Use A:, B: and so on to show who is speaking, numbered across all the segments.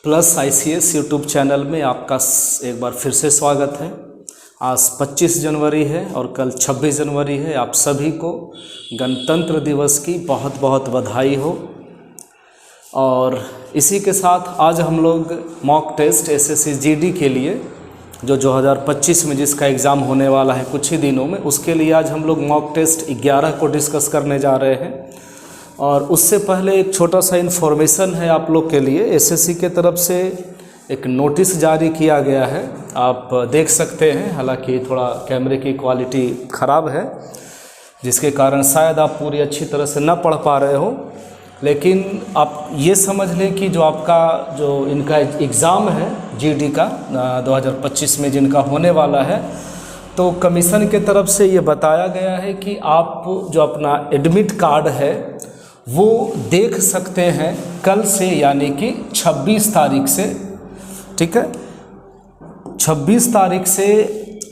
A: Plus ICS YouTube channel में आपका एक बार फिर से स्वागत है। आज 25 जनवरी है और कल 26 जनवरी है। आप सभी को गणतंत्र दिवस की बहुत बहुत बधाई हो। और इसी के साथ आज हम लोग मॉक टेस्ट SSC GD के लिए जो 2025 में जिसका एग्ज़ाम होने वाला है कुछ ही दिनों में, उसके लिए आज हम लोग मॉक टेस्ट 11 को डिस्कस करने जा रहे हैं। और उससे पहले एक छोटा सा इन्फॉर्मेशन है आप लोग के लिए। SSC के तरफ से एक नोटिस जारी किया गया है, आप देख सकते हैं। हालांकि थोड़ा कैमरे की क्वालिटी ख़राब है जिसके कारण शायद आप पूरी अच्छी तरह से न पढ़ पा रहे हो, लेकिन आप ये समझ लें कि जो आपका जो इनका एग्ज़ाम है GD का 2025 में जिनका होने वाला है, तो कमीशन के तरफ से ये बताया गया है कि आप जो अपना एडमिट कार्ड है वो देख सकते हैं कल से, यानी कि 26 तारीख से। ठीक है, 26 तारीख से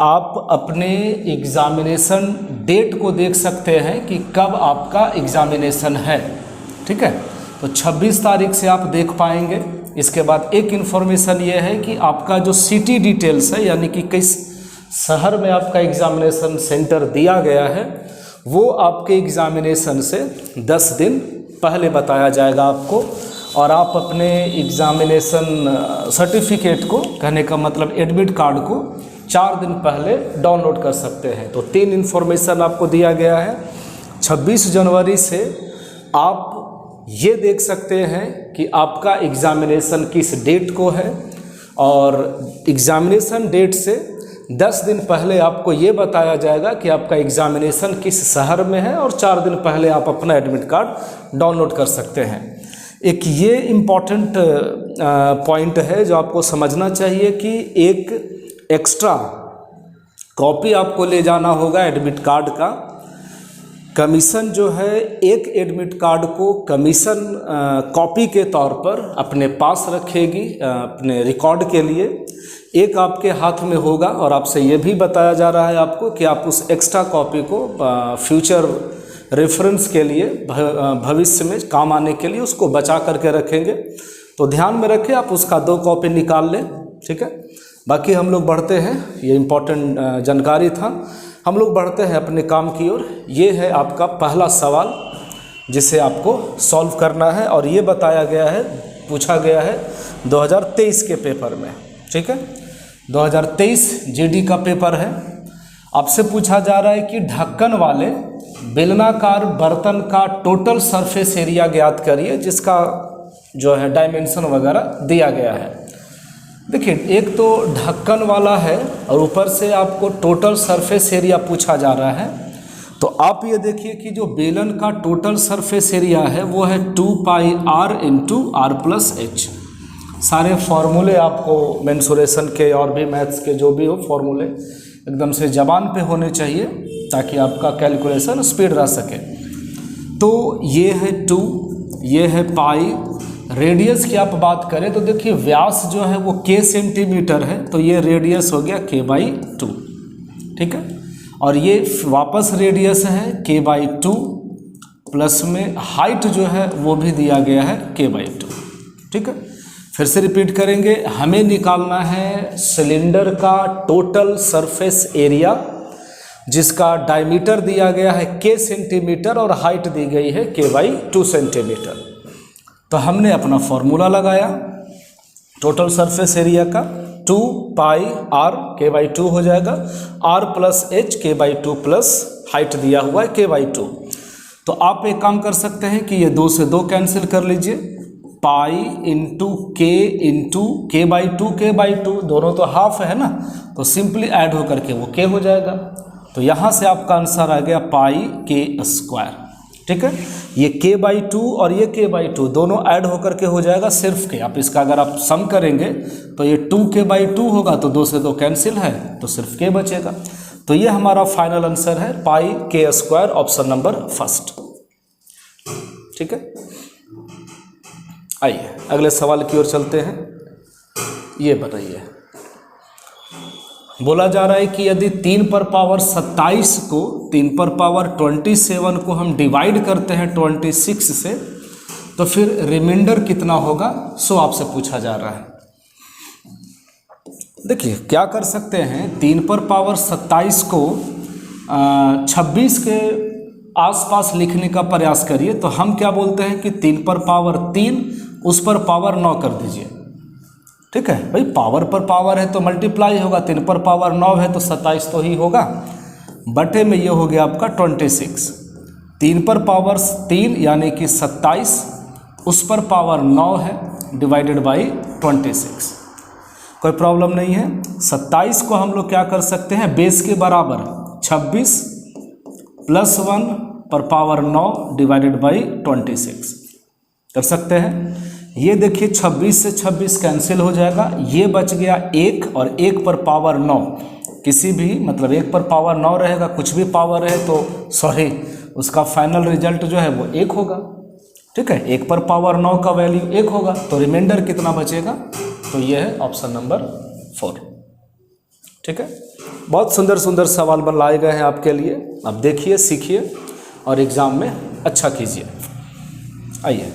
A: आप अपने एग्ज़ामिनेशन डेट को देख सकते हैं कि कब आपका एग्ज़ामिनेशन है। ठीक है, तो 26 तारीख से आप देख पाएंगे। इसके बाद एक इन्फॉर्मेशन ये है कि आपका जो सिटी डिटेल्स है, यानी कि किस शहर में आपका एग्ज़ामिनेशन सेंटर दिया गया है, वो आपके एग्ज़ामिनेशन से 10 दिन पहले बताया जाएगा आपको। और आप अपने एग्ज़ामिनेशन सर्टिफिकेट को, कहने का मतलब एडमिट कार्ड को 4 दिन पहले डाउनलोड कर सकते हैं। तो 3 इन्फॉर्मेशन आपको दिया गया है। 26 जनवरी से आप ये देख सकते हैं कि आपका एग्ज़ामिनेशन किस डेट को है, और एग्ज़ामिनेशन डेट से 10 दिन पहले आपको ये बताया जाएगा कि आपका एग्ज़ामिनेशन किस शहर में है, और 4 दिन पहले आप अपना एडमिट कार्ड डाउनलोड कर सकते हैं। एक ये इम्पॉर्टेंट पॉइंट है जो आपको समझना चाहिए कि एक एक्स्ट्रा कॉपी आपको ले जाना होगा एडमिट कार्ड का। कमीशन जो है एक एडमिट कार्ड को कमीशन कॉपी के तौर पर अपने पास रखेगी अपने रिकॉर्ड के लिए। एक आपके हाथ में होगा, और आपसे ये भी बताया जा रहा है आपको कि आप उस एक्स्ट्रा कॉपी को फ्यूचर रेफरेंस के लिए, भविष्य में काम आने के लिए उसको बचा करके रखेंगे। तो ध्यान में रखें, आप उसका 2 कॉपी निकाल लें। ठीक है, बाकी हम लोग बढ़ते हैं, ये इम्पोर्टेंट जानकारी था। हम लोग बढ़ते हैं अपने काम की ओर। ये है आपका पहला सवाल जिसे आपको सॉल्व करना है, और ये बताया गया है, पूछा गया है 2023 के पेपर में। ठीक है, 2023 GD का पेपर है। आपसे पूछा जा रहा है कि ढक्कन वाले बेलनाकार बर्तन का टोटल सरफेस एरिया ज्ञात करिए, जिसका जो है डायमेंशन वगैरह दिया गया है। देखिए, एक तो ढक्कन वाला है और ऊपर से आपको टोटल सरफेस एरिया पूछा जा रहा है। तो आप ये देखिए कि जो बेलन का टोटल सरफेस एरिया है वो है 2πr × r+h। सारे फार्मूले आपको मेंसुरेशन के और भी मैथ्स के जो भी हो फार्मूले एकदम से ज़बान पे होने चाहिए ताकि आपका कैलकुलेशन स्पीड रह सके। तो ये है 2, ये है पाई। रेडियस की आप बात करें तो देखिए व्यास जो है वो k सेंटीमीटर है, तो ये रेडियस हो गया k/2। ठीक है, और ये वापस रेडियस है k/2, प्लस में हाइट जो है वो भी दिया गया है k/2। ठीक है, फिर से रिपीट करेंगे। हमें निकालना है सिलेंडर का टोटल सरफेस एरिया, जिसका डायमीटर दिया गया है k सेंटीमीटर और हाइट दी गई है k/2 सेंटीमीटर। तो हमने अपना फॉर्मूला लगाया टोटल सरफेस एरिया का, 2πr k/2 हो जाएगा, r+h k/2 प्लस हाइट दिया हुआ है k/2। तो आप एक काम कर सकते हैं कि ये 2 से 2 कैंसिल कर लीजिए, पाई × k/2 दोनों तो हाफ है ना, तो सिंपली ऐड होकर के वो k हो जाएगा। तो यहाँ से आपका आंसर आ गया πk²। ठीक है, ये k/2 और ये k/2 दोनों ऐड होकर के हो जाएगा सिर्फ k। आप इसका अगर आप सम करेंगे तो ये 2k/2 होगा, तो 2 से 2 कैंसिल है तो सिर्फ k बचेगा। तो ये हमारा फाइनल आंसर है πk², ऑप्शन नंबर फर्स्ट। ठीक है, आइए अगले सवाल की ओर चलते हैं। ये बताइए, बोला जा रहा है कि यदि 3⁻27 को 3⁻27 को हम डिवाइड करते हैं 26 से, तो फिर रिमाइंडर कितना होगा सो आपसे पूछा जा रहा है। देखिए क्या कर सकते हैं, 3 पर पावर 27 को 26 के आसपास लिखने का प्रयास करिए। तो हम क्या बोलते हैं कि 3 पर पावर 3 उस पर पावर 9 कर दीजिए। ठीक है भाई, पावर पर पावर है तो मल्टीप्लाई होगा, 3 पर पावर 9 है तो 27 तो ही होगा, बटे में ये हो गया आपका 26। 3 पर पावर 3 यानी कि 27 उस पर पावर 9 है डिवाइडेड बाई 26। कोई प्रॉब्लम नहीं है। 27 को हम लोग क्या कर सकते हैं, बेस के बराबर 26 + 1 पर पावर 9 डिवाइडेड बाई 26 कर सकते हैं। ये देखिए 26 से 26 कैंसिल हो जाएगा, ये बच गया 1 और 1 पर पावर 9, किसी भी मतलब 1 पर पावर 9 रहेगा, कुछ भी पावर है तो सॉरी उसका फाइनल रिजल्ट जो है वो 1 होगा। ठीक है, 1 पर पावर 9 का वैल्यू 1 होगा, तो रिमाइंडर कितना बचेगा, तो ये है ऑप्शन नंबर 4। ठीक है, बहुत सुंदर सुंदर सवाल बनाए गए हैं आपके लिए, अब देखिए सीखिए और एग्जाम में अच्छा कीजिए। आइए,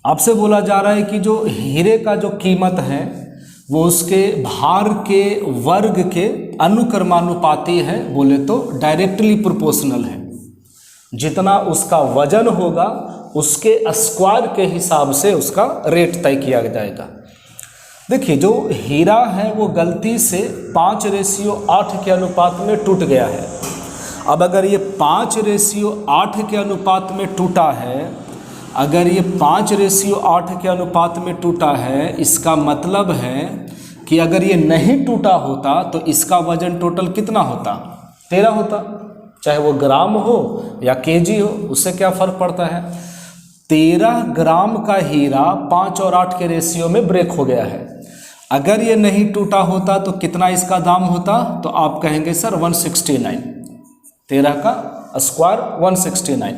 A: आपसे बोला जा रहा है कि जो हीरे का जो कीमत है वो उसके भार के वर्ग के अनुक्रमानुपाती है, बोले तो डायरेक्टली प्रोपोर्शनल है। जितना उसका वजन होगा उसके स्क्वायर के हिसाब से उसका रेट तय किया जाएगा। देखिए जो हीरा है वो गलती से 5:8 के अनुपात में टूट गया है। अब अगर ये 5:8 के अनुपात में टूटा है, अगर ये 5:8 के अनुपात में टूटा है, इसका मतलब है कि अगर ये नहीं टूटा होता तो इसका वजन टोटल कितना होता, 13 होता। चाहे वो ग्राम हो या केजी हो, उससे क्या फ़र्क पड़ता है। 13 ग्राम का हीरा 5 और 8 के रेशियो में ब्रेक हो गया है। अगर ये नहीं टूटा होता तो कितना इसका दाम होता, तो आप कहेंगे सर 169, 13 का स्क्वायर 169।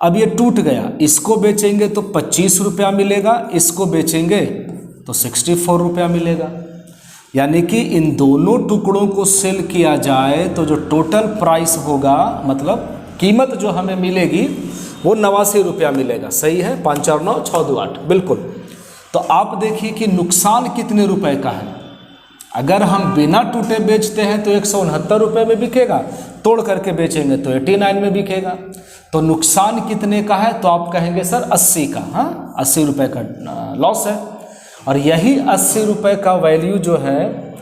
A: अब ये टूट गया, इसको बेचेंगे तो 25 रुपया मिलेगा, इसको बेचेंगे तो 64 रुपया मिलेगा। यानी कि इन दोनों टुकड़ों को सेल किया जाए तो जो टोटल प्राइस होगा, मतलब कीमत जो हमें मिलेगी वो 89 रुपया मिलेगा। सही है, 5 और 9 6 2 8 बिल्कुल। तो आप देखिए कि नुकसान कितने रुपए का है। अगर हम बिना टूटे बेचते हैं तो 169 रुपये में बिकेगा, तोड़ करके बेचेंगे तो 89 में बिकेगा। तो नुकसान कितने का है, तो आप कहेंगे सर 80 का। हाँ, 80 रुपये का लॉस है। और यही 80 रुपये का वैल्यू जो है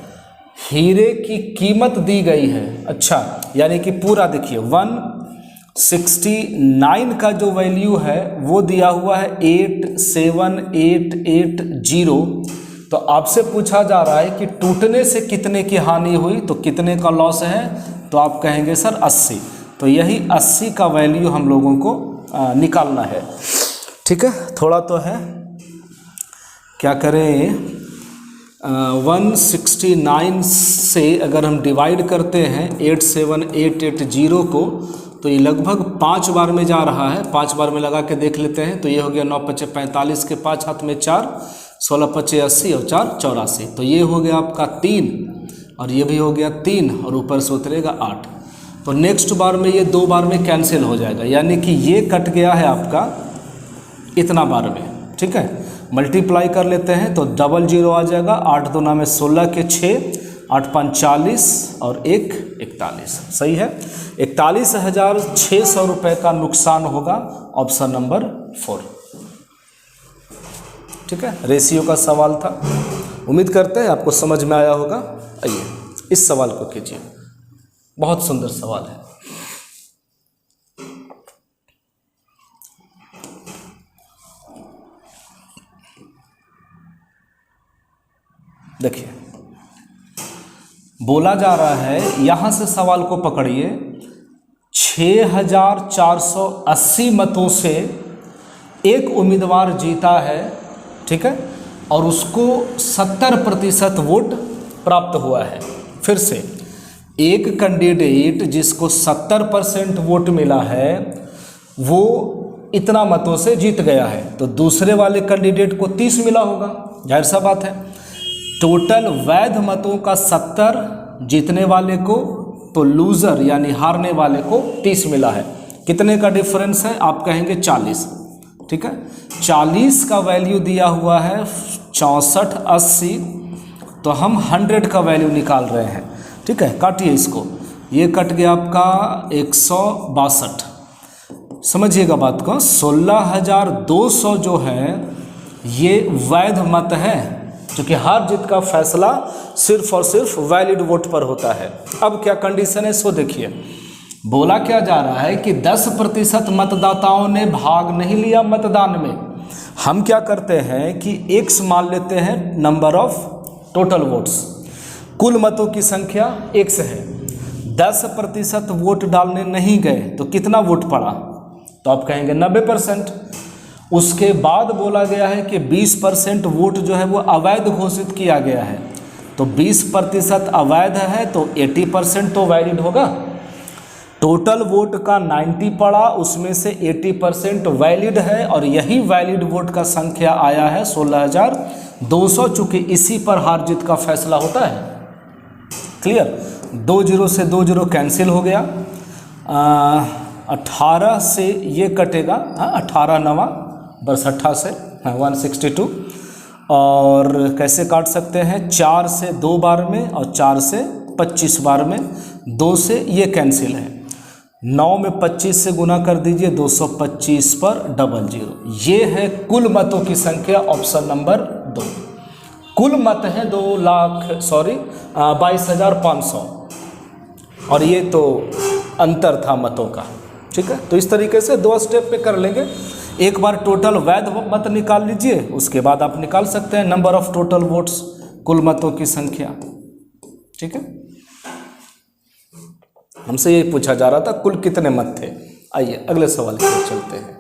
A: हीरे की कीमत दी गई है। अच्छा, यानी कि पूरा देखिए 169 का जो वैल्यू है वो दिया हुआ है 87880। तो आपसे पूछा जा रहा है कि टूटने से कितने की हानि हुई, तो कितने का लॉस है, तो आप कहेंगे सर 80। तो यही 80 का वैल्यू हम लोगों को निकालना है। ठीक है, थोड़ा तो है, क्या करें, 169 से अगर हम डिवाइड करते हैं 87880 को, तो ये लगभग 5 बार में जा रहा है। 5 बार में लगा के देख लेते हैं, तो ये हो गया 9 × 5 = 45 के 5 हाथ में 4, 16 × 5 = 80 और 4 = 84। तो ये हो गया आपका 3 और ये भी हो गया 3 और ऊपर से उतरेगा 8। तो नेक्स्ट बार में ये 2 बार में कैंसिल हो जाएगा, यानी कि ये कट गया है आपका इतना बार में। ठीक है, मल्टीप्लाई कर लेते हैं तो 00 आ जाएगा। 8 2 9 में 16 के 6, 8 5 40 और 1 41। सही है, 41,600 रुपये का नुकसान होगा, ऑप्शन नंबर 4। ठीक है, रेशियो का सवाल था। उम्मीद करते हैं आपको समझ में आया होगा। आइए इस सवाल को कीजिए, बहुत सुंदर सवाल है। देखिए बोला जा रहा है, यहां से सवाल को पकड़िए, 6480 मतों से एक उम्मीदवार जीता है। ठीक है, और उसको 70% वोट प्राप्त हुआ है। फिर से एक कैंडिडेट जिसको 70% वोट मिला है वो इतना मतों से जीत गया है, तो दूसरे वाले कैंडिडेट को 30 मिला होगा, जाहिर सा बात है। टोटल वैध मतों का 70 जीतने वाले को, तो लूज़र यानी हारने वाले को 30 मिला है। कितने का डिफरेंस है, आप कहेंगे 40। ठीक है। 40 का वैल्यू दिया हुआ है 64, 80, तो हम 100 का वैल्यू निकाल रहे हैं, ठीक है। काटिए इसको, ये कट गया आपका 162। समझिएगा बात को, 16,200 जो है ये वैध मत है, क्योंकि हार जीत का फैसला सिर्फ और सिर्फ वैलिड वोट पर होता है। अब क्या कंडीशन है सो देखिए, बोला क्या जा रहा है कि 10% मतदाताओं ने भाग नहीं लिया मतदान में। हम क्या करते हैं कि x मान लेते हैं नंबर ऑफ टोटल वोट्स, कुल मतों की संख्या x है, 10% वोट डालने नहीं गए तो कितना वोट पड़ा, तो आप कहेंगे 90%। उसके बाद बोला गया है कि 20% वोट जो है वो अवैध घोषित किया गया है, तो 20% अवैध है तो 80% तो वैलिड होगा। टोटल वोट का 90 पड़ा, उसमें से 80% वैलिड है, और यही वैलिड वोट का संख्या आया है 16,200, चूँकि इसी पर हार जीत का फैसला होता है। क्लियर, 2 0 से 2 0 कैंसिल हो गया, 18 से ये कटेगा, 18 9 बस 18 से 162, और कैसे काट सकते हैं, 4 से 2 बार में और 4 से 25 बार में, 2 से ये कैंसिल है, 9 में 25 से गुना कर दीजिए, 225 पर 00। ये है कुल मतों की संख्या, ऑप्शन नंबर 2। कुल मत है 22,500, और ये तो अंतर था मतों का, ठीक है। तो इस तरीके से 2 स्टेप पे कर लेंगे। एक बार टोटल वैध मत निकाल लीजिए, उसके बाद आप निकाल सकते हैं नंबर ऑफ टोटल वोट्स, कुल मतों की संख्या, ठीक है। हमसे ये पूछा जा रहा था कुल कितने मत थे। आइए अगले सवाल की ओर चलते हैं।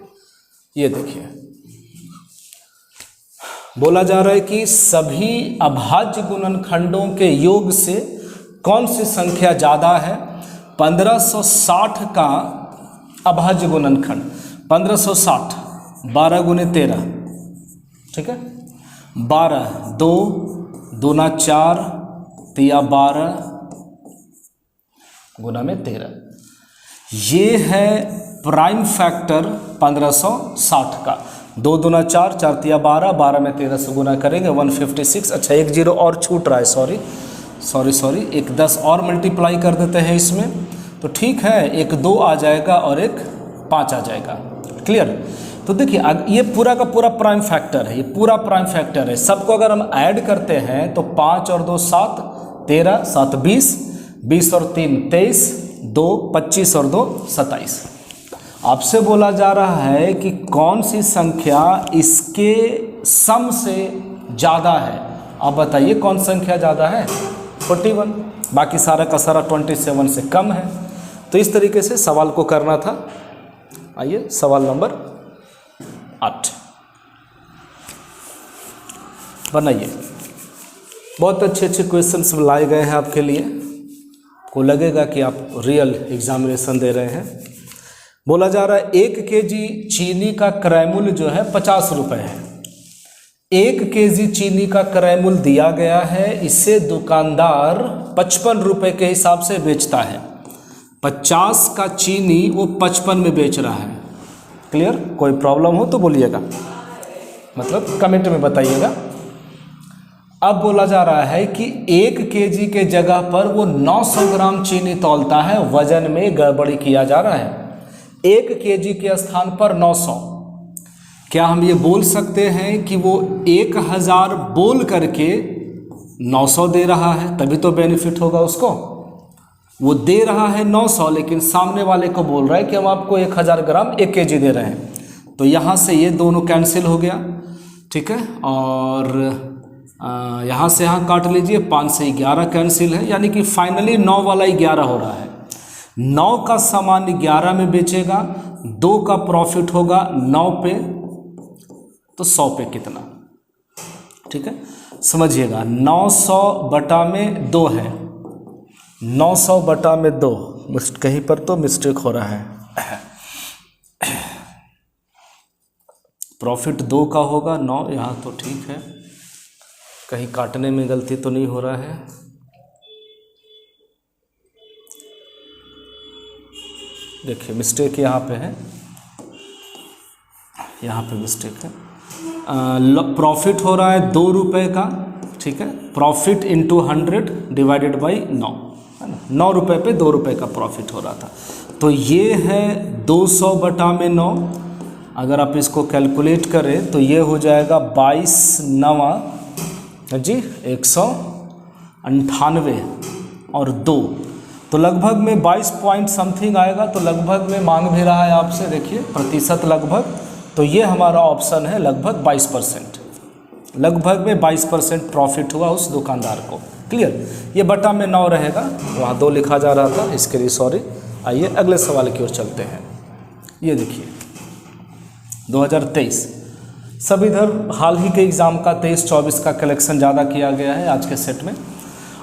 A: ये देखिए, बोला जा रहा है कि सभी अभाज्य गुणनखंडों के योग से कौन सी संख्या ज़्यादा है। 1560 का अभाज्य गुणनखंड 1560, 12 गुने 13, ठीक है, 12, 2 दूना 4 तिया 12 गुना में 13, ये है प्राइम फैक्टर 1560 का। 2 दूना 4, 4 तिया 12, 12 में 13 से गुना करेंगे 156। अच्छा, एक 0 और छूट रहा है, सॉरी, एक 10 और मल्टीप्लाई कर देते हैं इसमें, तो ठीक है, एक 2 आ जाएगा और एक 5 आ जाएगा। क्लियर। तो देखिए ये पूरा का पूरा प्राइम फैक्टर है, ये पूरा प्राइम फैक्टर है। सबको अगर हम ऐड करते हैं तो 5 और 2 7, 13, 7 20, 20 और 3 23, 2 25 और 2 27। आपसे बोला जा रहा है कि कौन सी संख्या इसके सम से ज़्यादा है। आप बताइए कौन संख्या ज़्यादा है। 41, बाकी सारा का सारा 27 से कम है। तो इस तरीके से सवाल को करना था। आइए सवाल नंबर 8 बनाइए। बहुत अच्छे अच्छे क्वेश्चंस लाए गए हैं आपके लिए, को लगेगा कि आप रियल एग्जामिनेशन दे रहे हैं। बोला जा रहा है 1 केजी चीनी का क्रय मूल्य जो है 50 रुपये है। 1 केजी चीनी का क्रय मूल्य दिया गया है, इसे दुकानदार 55 रुपये के हिसाब से बेचता है। 50 का चीनी वो 55 में बेच रहा है। क्लियर। कोई प्रॉब्लम हो तो बोलिएगा, मतलब कमेंट में बताइएगा। अब बोला जा रहा है कि 1 केजी के जगह पर वो 900 ग्राम चीनी तौलता है, वजन में गड़बड़ी किया जा रहा है। 1 केजी के स्थान पर 900, क्या हम ये बोल सकते हैं कि वो 1000 बोल करके 900 दे रहा है, तभी तो बेनिफिट होगा उसको। वो दे रहा है 900, लेकिन सामने वाले को बोल रहा है कि हम आपको 1000 ग्राम 1 केजी दे रहे हैं, तो यहाँ से ये दोनों कैंसिल हो गया, ठीक है। और यहाँ से यहाँ काट लीजिए, 5 से 11 कैंसिल है, यानी कि फाइनली 9 वाला 11 हो रहा है। 9 का सामान 11 में बेचेगा, 2 का प्रॉफिट होगा 9 पे, तो 100 पे कितना, ठीक है। समझिएगा 900 बटा में 2 है, 900 बटा में 2, कहीं पर तो मिस्टेक हो रहा है। प्रॉफिट 2 का होगा, 9 यहाँ तो ठीक है, कहीं काटने में गलती तो नहीं हो रहा है। देखिए मिस्टेक यहाँ पे है, यहाँ पे मिस्टेक है। प्रॉफिट हो रहा है 2 रुपये का, ठीक है। प्रॉफिट इंटू 100 डिवाइडेड बाई 9, है ना। 9 रुपये पे 2 रुपये का प्रॉफिट हो रहा था। तो ये है 200 बटा में 9। अगर आप इसको कैलकुलेट करें तो ये हो जाएगा 22 9 जी 198 और 2, तो लगभग में 22 पॉइंट समथिंग आएगा। तो लगभग में मांग भी रहा है आपसे, देखिए प्रतिशत लगभग, तो ये हमारा ऑप्शन है लगभग 22%। लगभग में 22% प्रॉफिट हुआ उस दुकानदार को। क्लियर। ये बटा में 9 रहेगा, वहाँ 2 लिखा जा रहा था, इसके लिए सॉरी। आइए अगले सवाल की ओर चलते हैं। ये देखिए 2023, सब इधर हाल ही के एग्ज़ाम का 23-24 का कलेक्शन ज़्यादा किया गया है आज के सेट में।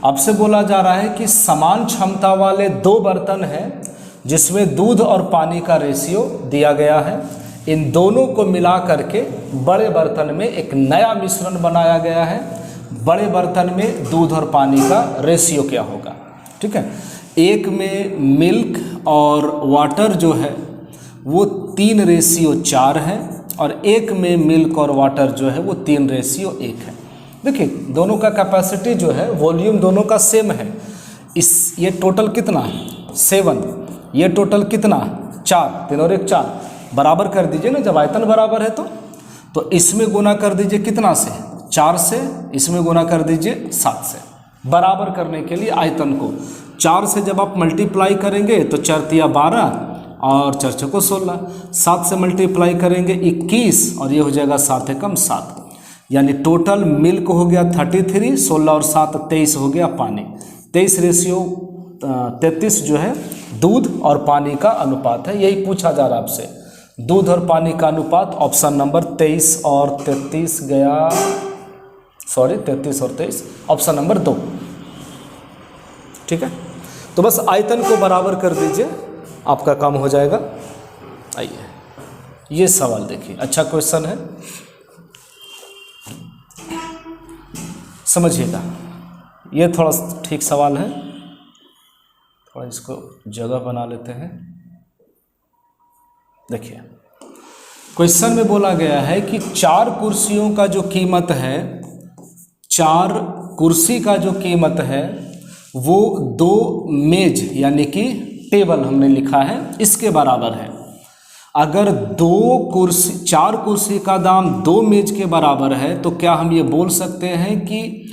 A: आपसे बोला जा रहा है कि समान क्षमता वाले 2 बर्तन हैं जिसमें दूध और पानी का रेशियो दिया गया है। इन दोनों को मिला करके बड़े बर्तन में एक नया मिश्रण बनाया गया है। बड़े बर्तन में दूध और पानी का रेशियो क्या होगा, ठीक है। एक में मिल्क और वाटर जो है वो 3:4 है, और एक में मिल्क और वाटर जो है वो 3:1 है। देखिए दोनों का कैपेसिटी जो है, वॉल्यूम दोनों का सेम है। ये टोटल कितना है 7, ये टोटल कितना 4, 3 और 1 4, बराबर कर दीजिए ना। जब आयतन बराबर है तो इसमें गुना कर दीजिए कितना से 4 से, इसमें गुना कर दीजिए 7 से। बराबर करने के लिए आयतन को 4 से जब आप मल्टीप्लाई करेंगे तो 4 तिया 12 और 4 चौको 16, 7 से मल्टीप्लाई करेंगे 21 और ये हो जाएगा 7 एकम 7, यानी टोटल मिल्क हो गया 33, 16 और 7 23 हो गया पानी। 23:33 जो है दूध और पानी का अनुपात है। यही पूछा जा रहा है आपसे, दूध और पानी का अनुपात। ऑप्शन नंबर 23 और 33 गया, सॉरी 33 और 23, ऑप्शन नंबर 2, ठीक है। तो बस आयतन को बराबर कर दीजिए, आपका काम हो जाएगा। आइए ये सवाल देखिए, अच्छा क्वेश्चन है, समझिएगा। ये थोड़ा ठीक सवाल है, थोड़ा इसको जगह बना लेते हैं। देखिए क्वेश्चन में बोला गया है कि 4 कुर्सियों का जो कीमत है, 4 कुर्सी का जो कीमत है वो 2 मेज यानी कि टेबल हमने लिखा है इसके बराबर है। अगर 4 कुर्सी का दाम 2 मेज के बराबर है तो क्या हम ये बोल सकते हैं कि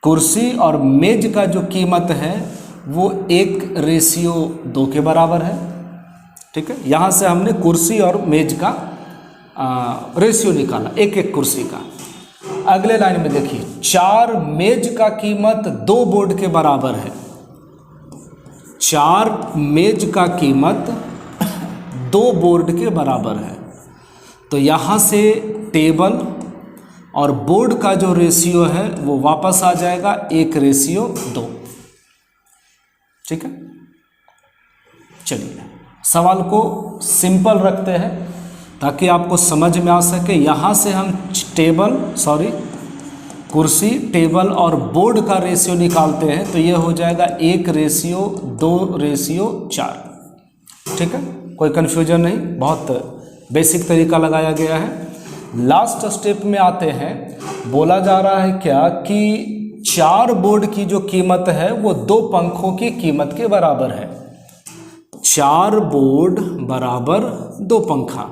A: कुर्सी और मेज का जो कीमत है वो 1:2 के बराबर है, ठीक है। यहाँ से हमने कुर्सी और मेज का रेशियो निकाला, एक कुर्सी का। अगले लाइन में देखिए 4 मेज का कीमत 2 बोर्ड के बराबर है। 4 मेज का कीमत 2 बोर्ड के बराबर है, तो यहाँ से टेबल और बोर्ड का जो रेशियो है वो वापस आ जाएगा 1:2, ठीक है। चलिए सवाल को सिंपल रखते हैं ताकि आपको समझ में आ सके। यहाँ से हम कुर्सी, टेबल और बोर्ड का रेशियो निकालते हैं तो ये हो जाएगा 1:2:4, ठीक है। कोई कन्फ्यूजन नहीं, बहुत बेसिक तरीका लगाया गया है। लास्ट स्टेप में आते हैं, बोला जा रहा है क्या कि 4 बोर्ड की जो कीमत है वो 2 पंखों की कीमत के बराबर है। 4 बोर्ड बराबर 2 पंखा,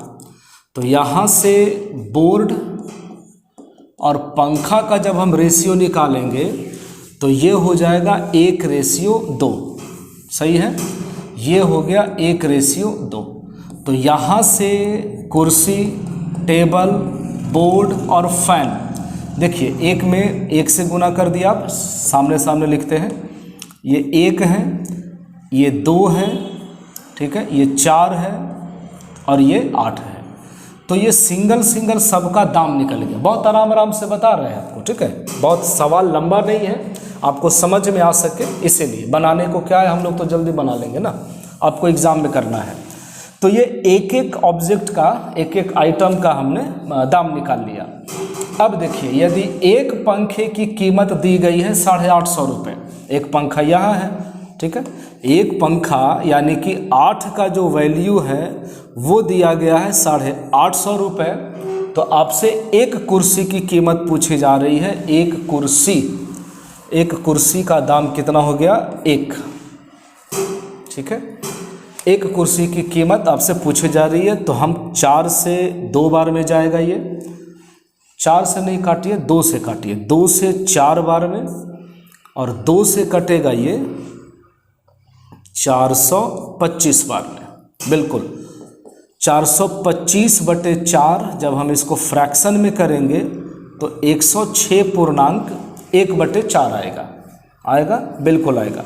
A: तो यहाँ से बोर्ड और पंखा का जब हम रेशियो निकालेंगे तो ये हो जाएगा 1:2, सही है। ये हो गया 1:2। तो यहाँ से कुर्सी, टेबल, बोर्ड और फैन, देखिए 1 में 1 से गुना कर दिया, आप सामने सामने लिखते हैं। ये 1 है, ये 2 है, ठीक है, ये 4 है और ये 8 है। तो ये सिंगल सबका दाम निकल गया। बहुत आराम से बता रहे हैं आपको, ठीक है। बहुत सवाल लंबा नहीं है, आपको समझ में आ सके इसीलिए। बनाने को क्या है, हम लोग तो जल्दी बना लेंगे ना, आपको एग्जाम में करना है। तो ये एक ऑब्जेक्ट का, एक आइटम का हमने दाम निकाल लिया। अब देखिए यदि एक पंखे की कीमत दी गई है 850 रुपये, एक पंखा यहाँ है, ठीक है। एक पंखा यानी कि 8 का जो वैल्यू है वो दिया गया है 850 रुपये, तो आपसे एक कुर्सी की कीमत पूछी जा रही है। एक कुर्सी का दाम कितना हो गया? 1। ठीक है, एक कुर्सी की कीमत आपसे पूछी जा रही है। तो हम 4 से 2 बार में जाएगा ये, 4 से नहीं काटिए, 2 से काटिए, 2 से 4 बार में, और 2 से कटेगा ये 425 बार में। बिल्कुल 425/4 जब हम इसको फ्रैक्शन में करेंगे तो 106.1/4 आएगा, बिल्कुल आएगा।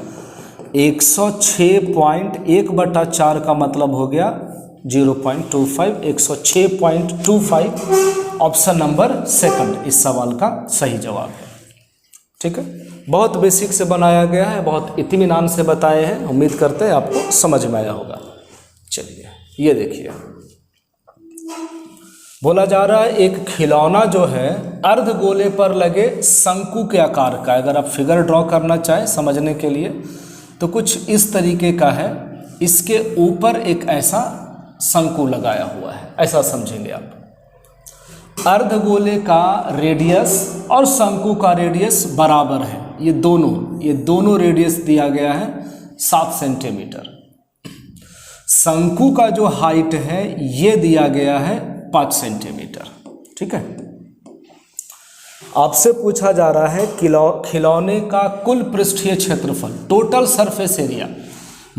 A: 106.1/4 का मतलब हो गया 0.25, 106.25 ऑप्शन नंबर सेकंड इस सवाल का सही जवाब है। ठीक है, बहुत बेसिक से बनाया गया है, बहुत इत्मीनान से बताए हैं, उम्मीद करते हैं आपको समझ में आया होगा। चलिए ये देखिए, बोला जा रहा है एक खिलौना जो है अर्धगोले पर लगे शंकु के आकार का। अगर आप फिगर ड्रॉ करना चाहें समझने के लिए तो कुछ इस तरीके का है, इसके ऊपर एक ऐसा शंकु लगाया हुआ है, ऐसा समझेंगे आप। अर्धगोले का रेडियस और शंकु का रेडियस बराबर है, ये दोनों रेडियस दिया गया है 7 सेंटीमीटर। शंकु का जो हाइट है ये दिया गया है 5 सेंटीमीटर। ठीक है, आपसे पूछा जा रहा है खिलौने का कुल पृष्ठीय क्षेत्रफल, टोटल सरफेस एरिया।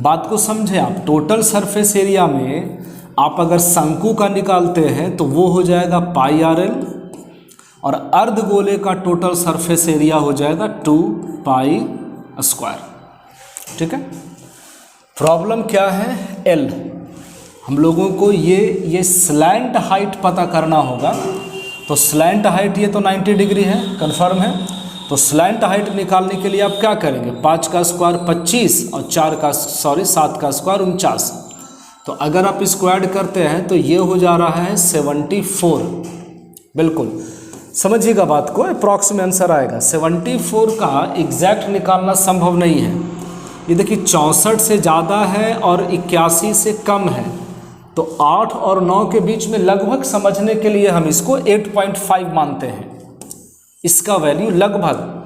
A: बात को समझे आप, टोटल सरफेस एरिया में आप अगर शंकु का निकालते हैं तो वो हो जाएगा πr_l, और अर्धगोले का टोटल सरफेस एरिया हो जाएगा 2π²। ठीक है, प्रॉब्लम क्या है? L। हम लोगों को ये स्लैंट हाइट पता करना होगा। तो स्लैंट हाइट ये तो 90 डिग्री है, कन्फर्म है। तो स्लैंट हाइट निकालने के लिए आप क्या करेंगे? 5 का स्क्वायर 25 और 7 का स्क्वायर 49। तो अगर आप इसको ऐड करते हैं तो ये हो जा रहा है 74। बिल्कुल समझिएगा बात को, अप्रॉक्स में आंसर आएगा। 74 का एग्जैक्ट निकालना संभव नहीं है। ये देखिए 64 से ज़्यादा है और 81 से कम है, तो 8 और 9 के बीच में लगभग समझने के लिए हम इसको 8.5 मानते हैं। इसका वैल्यू लगभग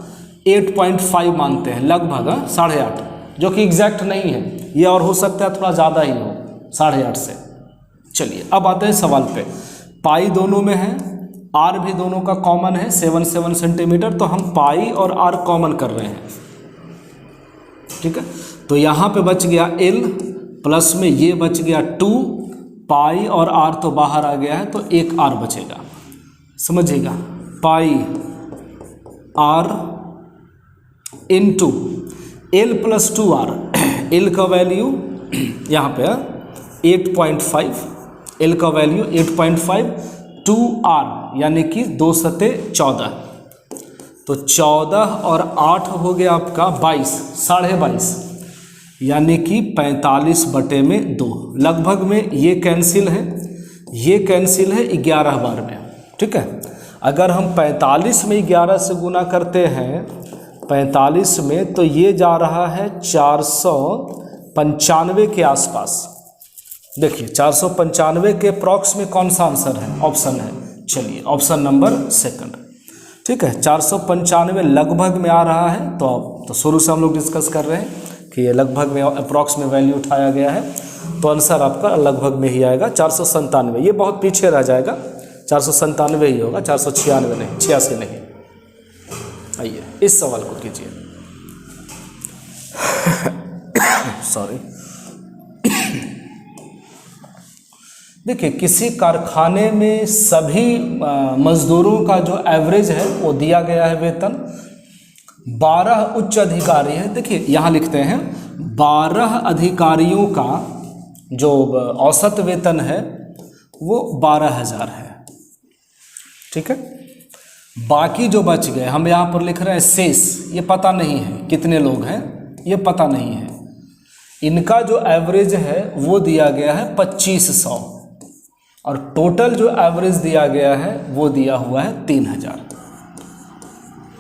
A: 8.5 मानते हैं, लगभग 8.5, जो कि एग्जैक्ट नहीं है, ये और हो सकता है थोड़ा ज़्यादा ही हो 8.5 से। चलिए अब आते हैं सवाल पे। पाई दोनों में है, आर भी दोनों का कॉमन है 7 सेंटीमीटर, तो हम पाई और आर कॉमन कर रहे हैं। ठीक है, तो यहाँ पे बच गया L, प्लस में ये बच गया 2, पाई और आर तो बाहर आ गया है, तो एक आर बचेगा। समझिएगा, pi r into L + 2r। L का वैल्यू यहाँ पे 8.5, L का वैल्यू 8.5, 2r यानी कि 2 सते 14, तो 14 और 8 हो गया आपका 22, 22.5, यानी कि 45/2। लगभग में ये कैंसिल है, ये कैंसिल है 11 बार में। ठीक है, अगर हम 45 में 11 से गुना करते हैं 45 में, तो ये जा रहा है 495 के आसपास। देखिए 495 के अप्रॉक्स में कौन सा आंसर है? ऑप्शन है, चलिए ऑप्शन नंबर सेकंड। ठीक है, 495 लगभग में आ रहा है। तो शुरू से हम लोग डिस्कस कर रहे हैं कि ये लगभग में अप्रॉक्स में वैल्यू उठाया गया है, तो आंसर आपका लगभग में ही आएगा 497। ये बहुत पीछे रह जाएगा, 497 ही होगा, 496 नहीं, 86 नहीं। आइए इस सवाल को कीजिए। सॉरी। देखिए किसी कारखाने में सभी मजदूरों का जो एवरेज है वो दिया गया है वेतन। 12 उच्च अधिकारी हैं। देखिए यहाँ लिखते हैं 12 अधिकारियों का जो औसत वेतन है वो 12,000 है। ठीक है, बाकी जो बच गए हम यहाँ पर लिख रहे हैं शेष, ये पता नहीं है कितने लोग हैं, ये पता नहीं है। इनका जो एवरेज है वो दिया गया है 2500 और टोटल जो एवरेज दिया गया है वो दिया हुआ है 3000।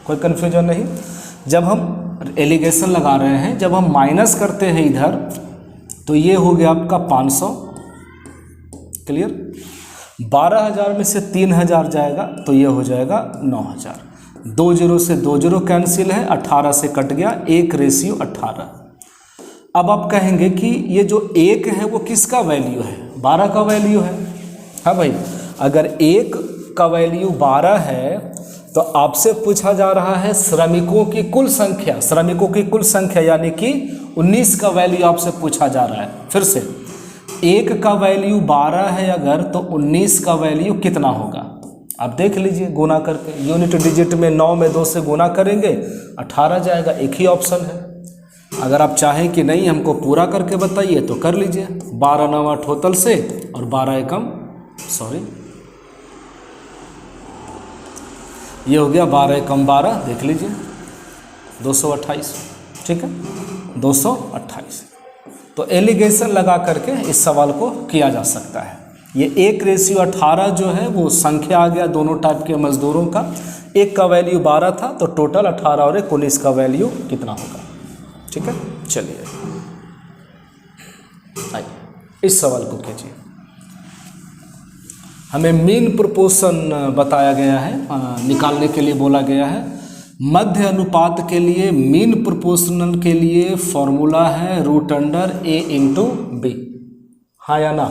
A: कोई कन्फ्यूजन नहीं। जब हम एलिगेशन लगा रहे हैं, जब हम माइनस करते हैं इधर, तो ये हो गया आपका 500। क्लियर। 12,000 में से 3,000 जाएगा तो ये हो जाएगा 9,000। 2 0 से 2 0 कैंसिल है, 18 से कट गया, 1:18। अब आप कहेंगे कि ये जो 1 है वो किसका वैल्यू है? 12 का वैल्यू है। हाँ भाई, अगर 1 का वैल्यू 12 है तो आपसे पूछा जा रहा है श्रमिकों की कुल संख्या, श्रमिकों की कुल संख्या यानी कि 19 का वैल्यू आपसे पूछा जा रहा है। फिर से 1 का वैल्यू 12 है अगर, तो 19 का वैल्यू कितना होगा? आप देख लीजिए गुना करके, यूनिट डिजिट में 9 में 2 से गुना करेंगे 18 जाएगा। एक ही ऑप्शन है। अगर आप चाहें कि नहीं हमको पूरा करके बताइए तो कर लीजिए, 12 9 टोटल से और 12 एकम ये हो गया 12 एकम 12, देख लीजिए 228। ठीक है, 228। तो एलिगेशन लगा करके इस सवाल को किया जा सकता है। ये 1:18 जो है वो संख्या आ गया दोनों टाइप के मजदूरों का। 1 का वैल्यू 12 था तो टोटल 18 और 19 का वैल्यू कितना होगा? ठीक है, चलिए आइए इस सवाल को कीजिए। हमें मीन प्रोपोर्शन बताया गया है, निकालने के लिए बोला गया है। मध्य अनुपात के लिए मीन प्रोपोर्शनल के लिए फॉर्मूला है √a/b। हाँ या ना?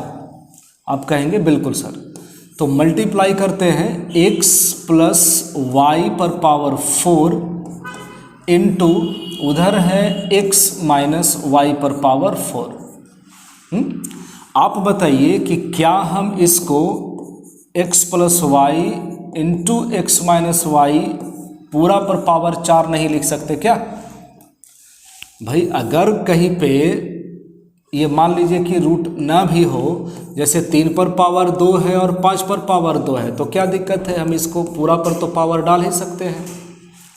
A: आप कहेंगे बिल्कुल सर। तो मल्टीप्लाई करते हैं x + y पर पावर 4 इंटू उधर है x - y पर पावर 4। आप बताइए कि क्या हम इसको x + y into x - y पूरा पर पावर 4 नहीं लिख सकते क्या? भाई अगर कहीं पे ये मान लीजिए कि रूट ना भी हो, जैसे 3 पर पावर 2 है और 5 पर पावर 2 है, तो क्या दिक्कत है? हम इसको पूरा पर तो पावर डाल ही सकते हैं।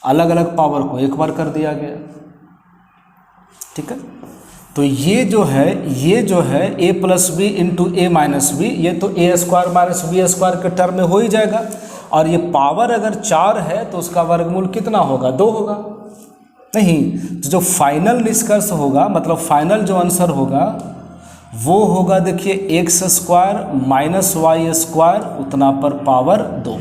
A: अलग अलग पावर को एक बार कर दिया गया। ठीक है, तो ये जो है a + b into a - b, ये तो a² - b² के टर्म में हो ही जाएगा। और ये पावर अगर 4 है तो उसका वर्गमूल कितना होगा? 2 होगा। नहीं, तो जो फाइनल निष्कर्ष होगा, मतलब फाइनल जो आंसर होगा वो होगा, देखिए x² - y² उतना पर पावर 2।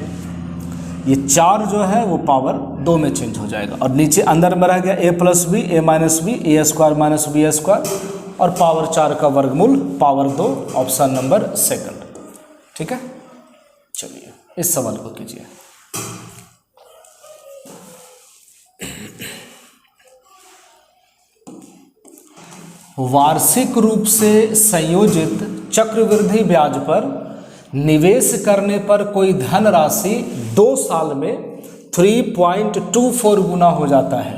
A: ये 4 जो है वो पावर 2 में चेंज हो जाएगा और नीचे अंदर में रह गया a + b, a - b, a² - b² और पावर 4 का वर्गमूल पावर 2, ऑप्शन नंबर 2। ठीक है, चलिए इस सवाल को कीजिए। वार्षिक रूप से संयोजित चक्रवृद्धि ब्याज पर निवेश करने पर कोई धनराशि 2 साल में 3.24 गुना हो जाता है।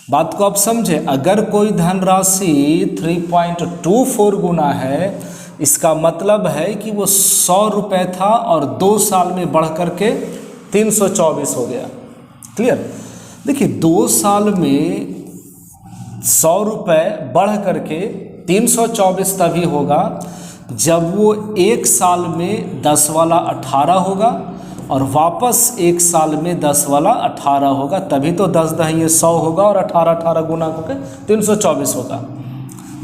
A: बात को आप समझे, अगर कोई धनराशि 3.24 गुना है, इसका मतलब है कि वो 100 रुपये था और 2 साल में बढ़ करके 324 हो गया। क्लियर? देखिए 2 साल में 100 रुपये बढ़ करके 324 तभी होगा जब वो 1 साल में 10 वाला 18 होगा और वापस 1 साल में 10 वाला 18 होगा, तभी तो 10 10 ये 100 होगा और 18 गुना होकर 324 होगा।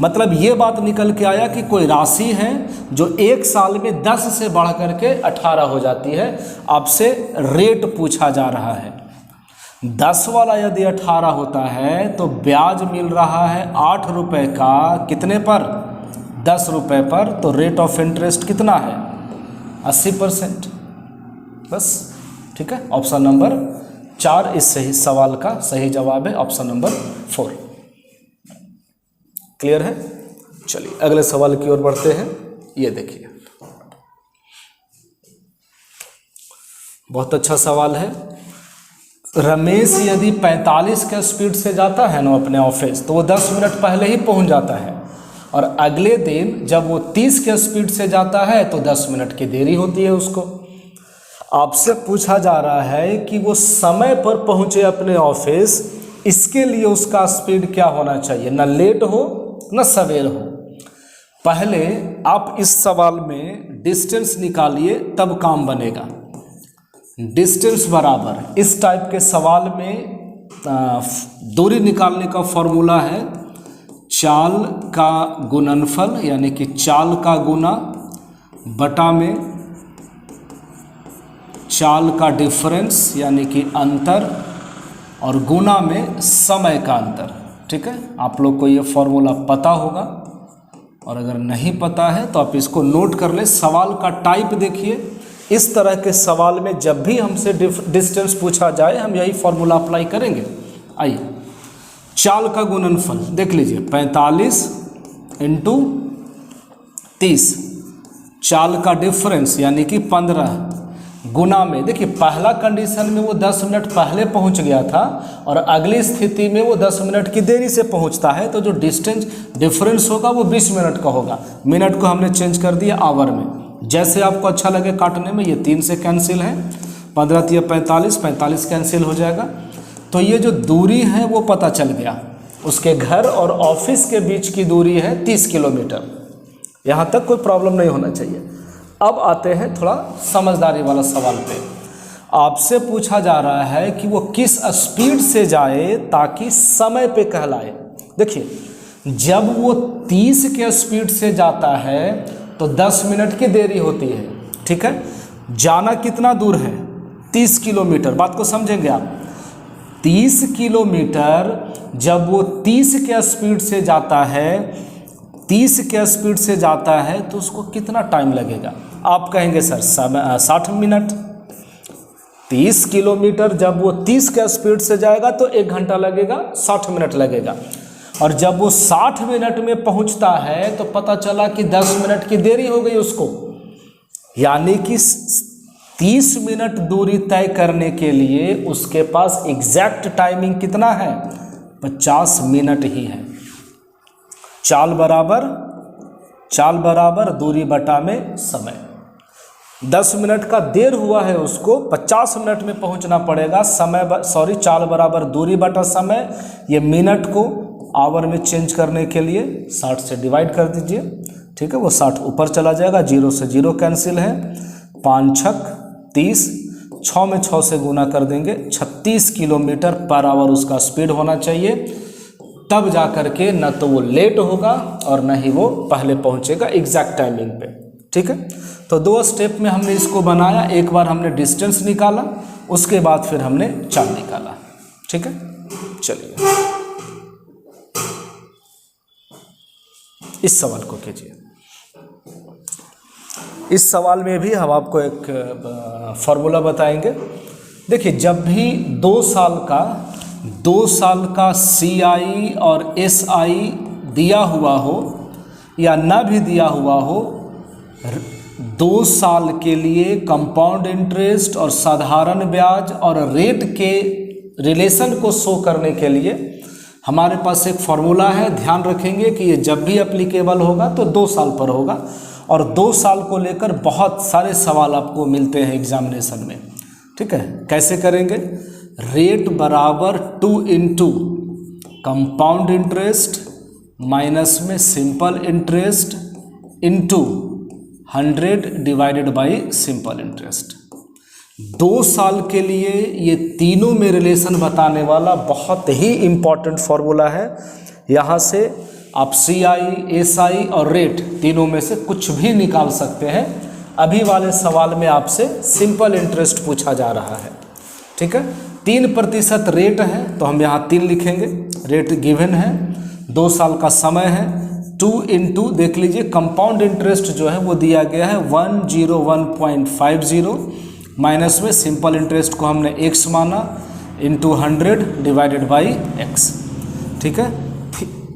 A: मतलब ये बात निकल के आया कि कोई राशि है जो 1 साल में 10 से बढ़ करके 18 हो जाती है। आपसे रेट पूछा जा रहा है। 10 वाला यदि 18 होता है तो ब्याज मिल रहा है 8 रुपये का, कितने पर? 10 रुपये पर। तो रेट ऑफ इंटरेस्ट कितना है? 80%। बस, ठीक है। ऑप्शन नंबर 4 इस सही सवाल का सही जवाब है, ऑप्शन नंबर 4। क्लियर है? चलिए अगले सवाल की ओर बढ़ते हैं। ये देखिए, बहुत अच्छा सवाल है। रमेश यदि 45 के स्पीड से जाता है ना अपने ऑफिस, तो वो 10 मिनट पहले ही पहुंच जाता है, और अगले दिन जब वो 30 के स्पीड से जाता है तो 10 मिनट की देरी होती है उसको। आपसे पूछा जा रहा है कि वो समय पर पहुंचे अपने ऑफिस, इसके लिए उसका स्पीड क्या होना चाहिए? न लेट हो न सवेर हो। पहले आप इस सवाल में डिस्टेंस निकालिए, तब काम बनेगा। डिस्टेंस बराबर, इस टाइप के सवाल में दूरी निकालने का फॉर्मूला है चाल का गुणनफल, यानी कि चाल का गुना बटा में चाल का डिफरेंस यानी कि अंतर, और गुना में समय का अंतर। ठीक है, आप लोग को ये फॉर्मूला पता होगा, और अगर नहीं पता है तो आप इसको नोट कर ले। सवाल का टाइप देखिए, इस तरह के सवाल में जब भी हमसे डिस्टेंस पूछा जाए हम यही फॉर्मूला अप्लाई करेंगे। आइए, चाल का गुणनफल देख लीजिए, 45 इंटू 30, चाल का डिफरेंस यानी कि 15 गुना में, देखिए पहला कंडीशन में वो 10 मिनट पहले पहुंच गया था और अगली स्थिति में वो 10 मिनट की देरी से पहुंचता है, तो जो डिस्टेंस डिफरेंस होगा वो 20 मिनट का होगा। मिनट को हमने चेंज कर दिया आवर में, जैसे आपको अच्छा लगे काटने में। ये 3 से कैंसिल है, 15 तिया 45, 45 कैंसिल हो जाएगा। तो ये जो दूरी है वो पता चल गया, उसके घर और ऑफिस के बीच की दूरी है 30 किलोमीटर। यहाँ तक कोई प्रॉब्लम नहीं होना चाहिए। अब आते हैं थोड़ा समझदारी वाला सवाल पे। आपसे पूछा जा रहा है कि वो किस स्पीड से जाए ताकि समय पे कहलाए। देखिए, जब वो 30 के स्पीड से जाता है तो 10 मिनट की देरी होती है। ठीक है, जाना कितना दूर है? 30 किलोमीटर। बात को समझेंगे आप, 30 किलोमीटर जब वो 30 के स्पीड से जाता है, 30 के स्पीड से जाता है तो उसको कितना टाइम लगेगा? आप कहेंगे सर 60 मिनट। 30 किलोमीटर जब वो 30 के स्पीड से जाएगा तो 1 घंटा लगेगा, 60 मिनट लगेगा। और जब वो 60 मिनट में पहुंचता है तो पता चला कि 10 मिनट की देरी हो गई उसको, यानी कि 30 मिनट दूरी तय करने के लिए उसके पास एग्जैक्ट टाइमिंग कितना है? 50 मिनट ही है। चाल बराबर दूरी बटा में समय। 10 मिनट का देर हुआ है, उसको 50 मिनट में पहुंचना पड़ेगा। चाल बराबर दूरी बटा समय। ये मिनट को आवर में चेंज करने के लिए 60 से डिवाइड कर दीजिए। ठीक है, वो 60 ऊपर चला जाएगा, 0 से 0 कैंसिल है, 5 छक 30, 6 में 6 से गुना कर देंगे, 36 किलोमीटर पर आवर उसका स्पीड होना चाहिए। तब जा कर के न तो वो लेट होगा और न ही वो पहले पहुंचेगा एग्जैक्ट टाइमिंग पे। ठीक है, तो 2 स्टेप में हमने इसको बनाया। एक बार हमने डिस्टेंस निकाला, उसके बाद फिर हमने चाल निकाला। ठीक है, चलिए इस सवाल को कीजिए। इस सवाल में भी हम आपको एक फॉर्मूला बताएंगे। देखिए, जब भी 2 साल का CI और SI दिया हुआ हो या न भी दिया हुआ हो, 2 साल के लिए कंपाउंड इंटरेस्ट और साधारण ब्याज और रेट के रिलेशन को शो करने के लिए हमारे पास एक फॉर्मूला है। ध्यान रखेंगे कि ये जब भी एप्लीकेबल होगा तो 2 साल पर होगा, और 2 साल को लेकर बहुत सारे सवाल आपको मिलते हैं एग्जामिनेशन में। ठीक है, कैसे करेंगे? रेट बराबर 2 इंटू कंपाउंड इंटरेस्ट माइनस में simple interest into 100 divided by simple interest. 2 साल के लिए ये तीनों में रिलेशन बताने वाला बहुत ही इम्पॉर्टेंट फॉर्मूला है। यहाँ से आप CI, SI और रेट तीनों में से कुछ भी निकाल सकते हैं। अभी वाले सवाल में आपसे सिंपल इंटरेस्ट पूछा जा रहा है। ठीक है, 3% रेट है तो हम यहाँ 3 लिखेंगे। रेट गिवन है, 2 साल का समय है, 2 इंटू देख लीजिए कंपाउंड इंटरेस्ट जो है वो दिया गया है 101.50 माइनस में सिंपल इंटरेस्ट को हमने x माना इंटू 100 डिवाइडेड बाई x। ठीक है,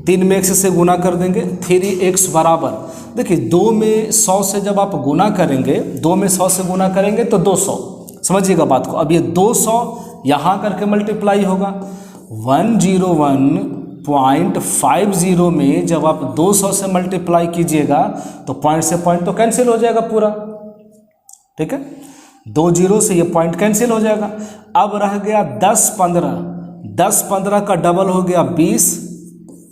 A: 3 में x से गुना कर देंगे, 3x बराबर, देखिए 2 में 100 से जब आप गुना करेंगे, 2 में 100 से गुना करेंगे तो 200, समझिएगा बात को। अब ये 200 यहाँ करके मल्टीप्लाई होगा, 101.50 में जब आप 200 से मल्टीप्लाई कीजिएगा तो पॉइंट से पॉइंट तो कैंसिल हो जाएगा पूरा। ठीक है, 2 जीरो से ये पॉइंट कैंसिल हो जाएगा। अब रह गया 10-15, 10-15 का डबल हो गया 20,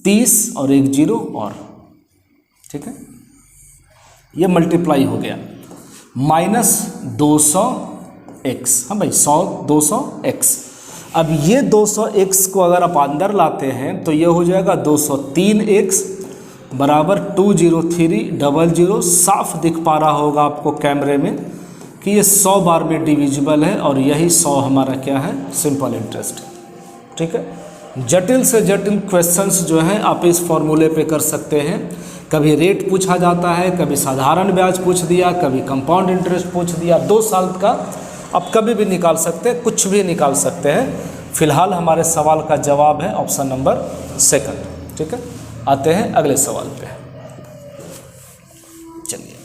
A: 30 और 1 जीरो और। ठीक है, ये मल्टीप्लाई हो गया माइनस 200x। हाँ भाई, 100 200x। अब ये 200x को अगर आप अंदर लाते हैं तो ये हो जाएगा 203x बराबर 20300। साफ दिख पा रहा होगा आपको कैमरे में कि ये 100 बार में डिविजिबल है और यही 100 हमारा क्या है, सिंपल इंटरेस्ट है। ठीक है, जटिल से जटिल क्वेश्चंस जो हैं आप इस फॉर्मूले पे कर सकते हैं। कभी रेट पूछा जाता है, कभी साधारण ब्याज पूछ दिया, कभी कंपाउंड इंटरेस्ट पूछ दिया। 2 साल का आप कभी भी निकाल सकते हैं, कुछ भी निकाल सकते हैं। फिलहाल हमारे सवाल का जवाब है ऑप्शन नंबर 2। ठीक है, आते हैं अगले सवाल पे। चलिए,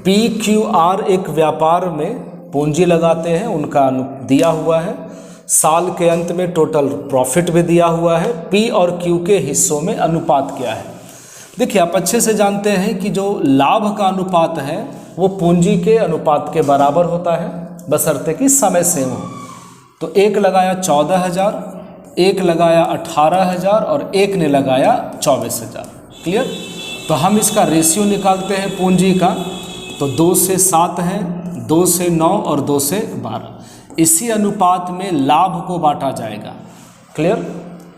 A: PQR एक व्यापार में पूंजी लगाते हैं, उनका दिया हुआ है। साल के अंत में टोटल प्रॉफिट भी दिया हुआ है। P और Q के हिस्सों में अनुपात क्या है। देखिए, आप अच्छे से जानते हैं कि जो लाभ का अनुपात है वो पूंजी के अनुपात के बराबर होता है, बशर्ते कि समय सेम हो। तो एक लगाया 14,000, एक लगाया 18,000 और एक ने लगाया 24,000। क्लियर। तो हम इसका रेशियो निकालते हैं पूंजी का, तो 2 से 7 है, 2 से 9 और 2 से 12। इसी अनुपात में लाभ को बांटा जाएगा। क्लियर।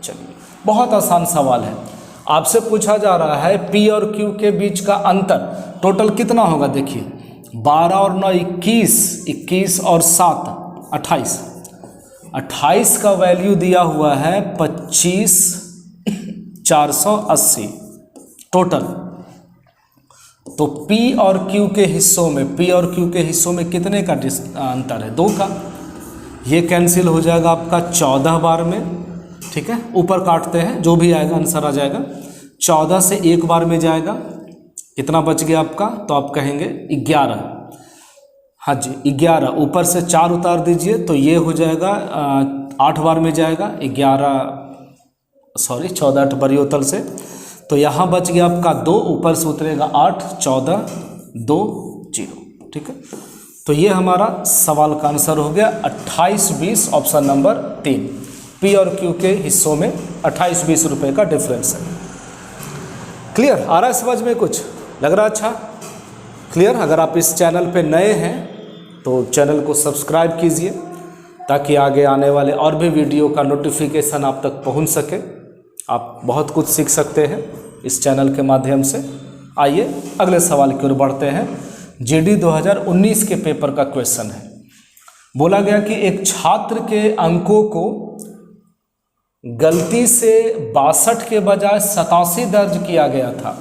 A: चलिए, बहुत आसान सवाल है। आपसे पूछा जा रहा है P और Q के बीच का अंतर टोटल कितना होगा। देखिए, 12 और 9 21, 21 और 7 28। 28 का वैल्यू दिया हुआ है 25,480 टोटल। तो P और Q के हिस्सों में कितने का अंतर है, 2 का। ये कैंसिल हो जाएगा आपका 14 बार में। ठीक है, ऊपर काटते हैं, जो भी आएगा आंसर आ जाएगा। 14 से 1 बार में जाएगा, कितना बच गया आपका, तो आप कहेंगे 11। हाँ जी, 11। ऊपर से 4 उतार दीजिए तो ये हो जाएगा 8 बार में जाएगा। 14 बड़ी उतल से, तो यहाँ बच गया आपका 2, ऊपर से उतरेगा 8, 14, 2, 0। ठीक है, तो ये हमारा सवाल का आंसर हो गया 28-20, ऑप्शन नंबर 3। P और Q के हिस्सों में 28-20 रुपये का डिफरेंस है। क्लियर, आ रहा है समझ में, कुछ लग रहा अच्छा। क्लियर। अगर आप इस चैनल पे नए हैं तो चैनल को सब्सक्राइब कीजिए ताकि आगे आने वाले और भी वीडियो का नोटिफिकेशन आप तक पहुंच सके। आप बहुत कुछ सीख सकते हैं इस चैनल के माध्यम से। आइए अगले सवाल की ओर बढ़ते हैं। GD 2019 के पेपर का क्वेश्चन है। बोला गया कि एक छात्र के अंकों को गलती से 62 के बजाय 87 दर्ज किया गया था।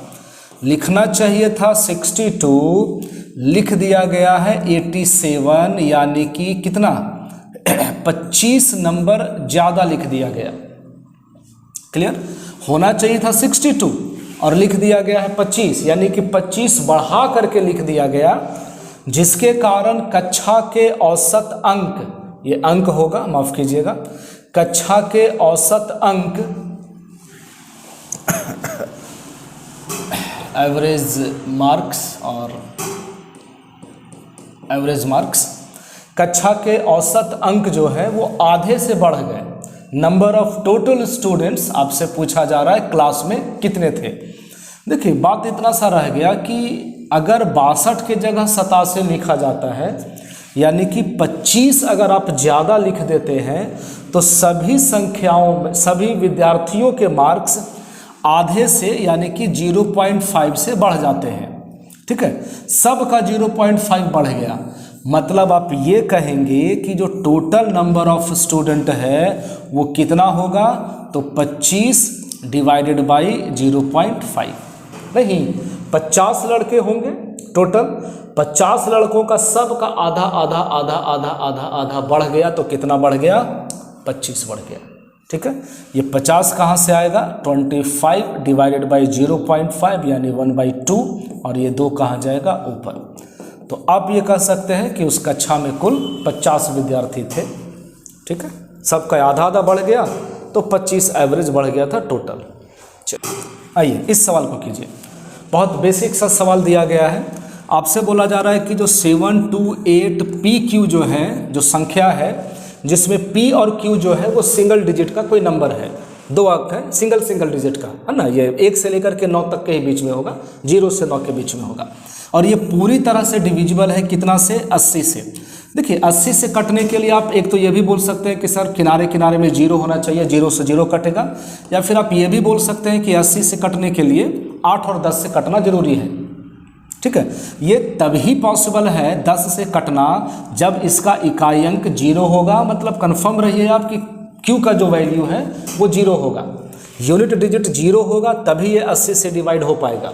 A: लिखना चाहिए था 62, लिख दिया गया है 87, यानी कि कितना 25 नंबर ज़्यादा लिख दिया गया। क्लियर। होना चाहिए था 62 और लिख दिया गया है 25, यानी कि 25 बढ़ा करके लिख दिया गया, जिसके कारण कक्षा के औसत अंक, ये अंक होगा, माफ कीजिएगा, कक्षा के औसत अंक एवरेज मार्क्स, कक्षा के औसत अंक जो है वो आधे से बढ़ गए। नंबर ऑफ टोटल स्टूडेंट्स आपसे पूछा जा रहा है क्लास में कितने थे। देखिए, बात इतना सा रह गया कि अगर 62 के जगह 87 लिखा जाता है, यानी कि 25 अगर आप ज़्यादा लिख देते हैं तो सभी संख्याओं में, सभी विद्यार्थियों के मार्क्स आधे से यानी कि 0.5 से बढ़ जाते हैं। ठीक है, सबका 0.5 बढ़ गया। मतलब आप ये कहेंगे कि जो टोटल नंबर ऑफ स्टूडेंट है वो कितना होगा, तो 25 डिवाइडेड बाई 0.5। नहीं, 50 लड़के होंगे टोटल, 50 लड़कों का सबका आधा आधा आधा आधा आधा आधा बढ़ गया, तो कितना बढ़ गया, 25 बढ़ गया। ठीक है, ये 50 कहाँ से आएगा, 25 डिवाइडेड बाई 0.5 यानी 1/2, और ये 2 कहाँ जाएगा, ऊपर। तो आप ये कह सकते हैं कि उस कक्षा में कुल 50 विद्यार्थी थे। ठीक है, सबका आधा आधा बढ़ गया तो 25 एवरेज बढ़ गया था टोटल। चलिए आइए इस सवाल को कीजिए। बहुत बेसिक सा सवाल दिया गया है। आपसे बोला जा रहा है कि जो 728 PQ जो है, जो संख्या है जिसमें P और Q जो है वो सिंगल डिजिट का कोई नंबर है, 2 अंक है, सिंगल डिजिट का है ना, ये 1 से लेकर के 9 तक के ही बीच में होगा, 0 से 9 के बीच में होगा, और ये पूरी तरह से डिविजिबल है कितना से, 80 से। देखिए 80 से कटने के लिए आप एक तो ये भी बोल सकते हैं कि सर किनारे किनारे में 0 होना चाहिए, 0 से 0 कटेगा, या फिर आप ये भी बोल सकते हैं कि 80 से कटने के लिए 8 और 10 से कटना जरूरी है। ठीक है। ये तभी पॉसिबल है 10 से कटना जब इसका इकाई अंक 0 होगा, मतलब कंफर्म रहिए आपकी Q का जो वैल्यू है वो 0 होगा, यूनिट डिजिट 0 होगा तभी ये 80 से डिवाइड हो पाएगा।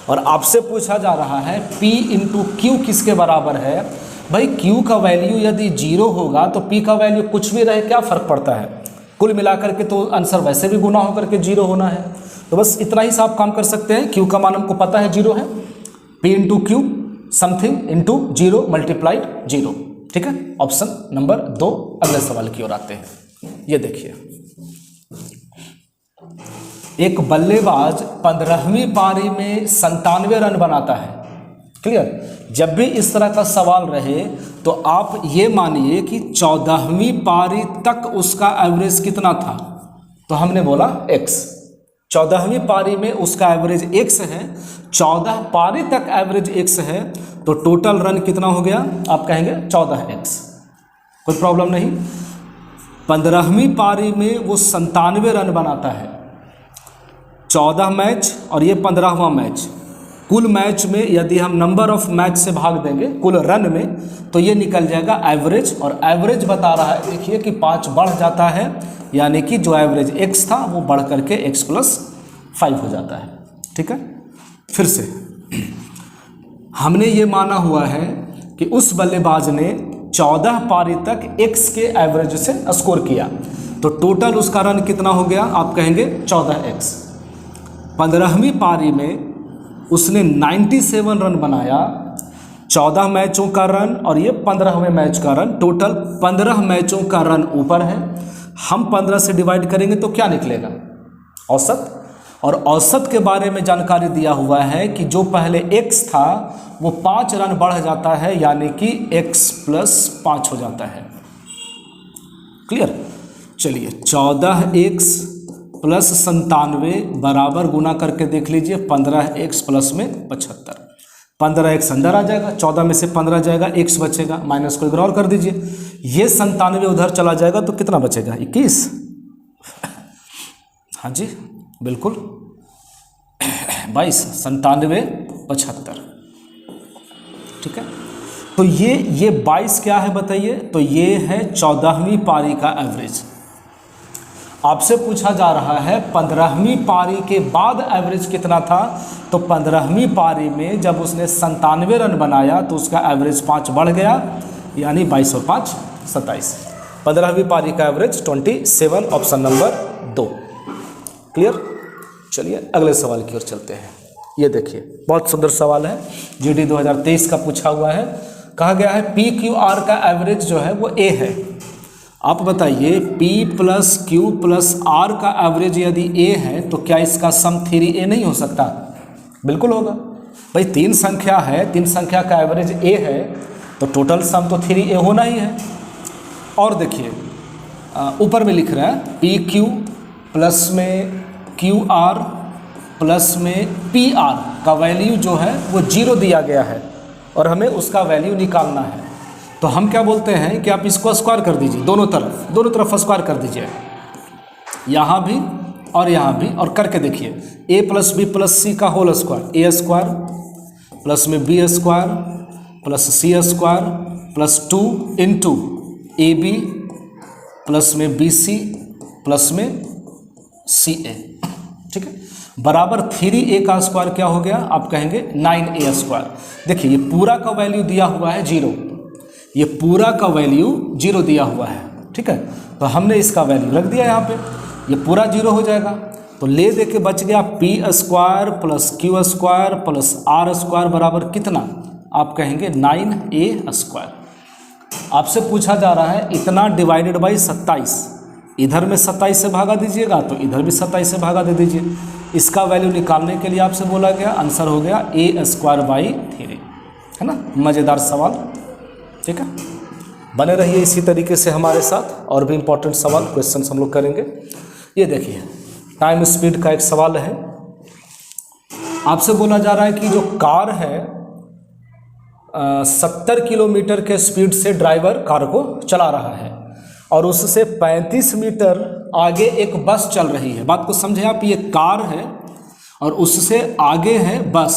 A: और आपसे पूछा जा रहा है P इंटू Q किसके बराबर है। भाई Q का वैल्यू यदि 0 होगा तो P का वैल्यू कुछ भी रहे क्या फ़र्क पड़ता है, कुल मिलाकर के तो आंसर वैसे भी गुना होकर के 0 होना है। तो बस इतना ही सा आप काम कर सकते हैं। Q का मान हमको पता है 0 है, P into Q something into 0 multiplied 0, ठीक है। ऑप्शन नंबर 2 अगले सवाल की ओर आते हैं। ये देखिए, एक बल्लेबाज 15वीं पारी में 97 रन बनाता है। क्लियर। जब भी इस तरह का सवाल रहे तो आप ये मानिए कि 14वीं पारी तक उसका एवरेज कितना था, तो हमने बोला x। 14वीं पारी में उसका एवरेज x है, 14 पारी तक एवरेज x है, तो टोटल रन कितना हो गया, आप कहेंगे 14x। कोई प्रॉब्लम नहीं। 15वीं पारी में वो 97 रन बनाता है, 14 मैच और ये 15वां मैच, कुल मैच में यदि हम नंबर ऑफ मैच से भाग देंगे कुल रन में तो ये निकल जाएगा एवरेज। और एवरेज बता रहा है, देखिए कि 5 बढ़ जाता है, यानी कि जो एवरेज x था वो बढ़ करके x + 5 हो जाता है। ठीक है। फिर से हमने ये माना हुआ है कि उस बल्लेबाज ने 14 पारी तक x के एवरेज से स्कोर किया, तो टोटल उसका रन कितना हो गया, आप कहेंगे 14x। 15वीं पारी में उसने 97 रन बनाया, 14 मैचों का रन और ये 15वें मैच का रन, टोटल 15 मैचों का रन ऊपर है। हम 15 से डिवाइड करेंगे तो क्या निकलेगा, औसत। और औसत के बारे में जानकारी दिया हुआ है कि जो पहले x था वो 5 रन बढ़ जाता है, यानी कि x + 5 हो जाता है। क्लियर। चलिए 14x + 97 बराबर गुना करके देख लीजिए, 15x + में 75। 15x अंदर आ जाएगा, 14 में से 15 जाएगा, x बचेगा, माइनस को इग्नोर कर दीजिए। ये 97 उधर चला जाएगा तो कितना बचेगा, 21। हाँ जी बिल्कुल 22, 97, 75। ठीक है। तो ये 22 क्या है बताइए, तो ये है 14वीं पारी का एवरेज। आपसे पूछा जा रहा है 15वीं पारी के बाद एवरेज कितना था, तो 15वीं पारी में जब उसने 97 रन बनाया तो उसका एवरेज 5 बढ़ गया, यानी 22 और 5 27। 15वीं पारी का एवरेज 27, ऑप्शन नंबर 2। क्लियर। चलिए अगले सवाल की ओर चलते हैं। ये देखिए बहुत सुंदर सवाल है, जीडी 2023 का पूछा हुआ है। कहा गया है PQR का एवरेज जो है वो A है। आप बताइए P + Q + R का एवरेज यदि A है तो क्या इसका सम 3A नहीं हो सकता, बिल्कुल होगा। भाई 3 संख्या है, 3 संख्या का एवरेज A है तो टोटल सम तो 3A होना ही है। और देखिए ऊपर में लिख रहा है PQ प्लस में QR प्लस में PR का वैल्यू जो है वो 0 दिया गया है और हमें उसका वैल्यू निकालना है। तो हम क्या बोलते हैं कि आप इसको स्क्वायर कर दीजिए, दोनों तरफ स्क्वायर कर दीजिए, यहाँ भी और यहाँ भी, और करके देखिए A + B + C का whole square, A square plus में B square plus C square plus 2 into AB plus में BC प्लस में CA। ठीक है, बराबर 3A का स्क्वायर क्या हो गया, आप कहेंगे 9A स्क्वायर। देखिए ये पूरा का वैल्यू दिया हुआ है 0, ये पूरा का वैल्यू 0 दिया हुआ है। ठीक है, तो हमने इसका वैल्यू रख दिया यहाँ पे, ये पूरा 0 हो जाएगा। तो ले दे के बच गया P square plus Q square plus R square बराबर कितना, आप कहेंगे 9A स्क्वायर। आपसे पूछा जा रहा है इतना डिवाइडेड बाई 27, इधर में 27 से भागा दीजिएगा तो इधर भी 27 से भागा दे दीजिए। इसका वैल्यू निकालने के लिए आपसे बोला गया, आंसर हो गया A स्क्वायर बाई 3, है ना। मज़ेदार सवाल। ठीक है, बने रहिए इसी तरीके से हमारे साथ, और भी इम्पोर्टेंट सवाल क्वेश्चंस हम लोग करेंगे। ये देखिए टाइम स्पीड का एक सवाल है। आपसे बोला जा रहा है कि जो कार है 70 किलोमीटर के स्पीड से ड्राइवर कार को चला रहा है और उससे 35 मीटर आगे एक बस चल रही है। बात को समझे आप, ये कार है और उससे आगे है बस,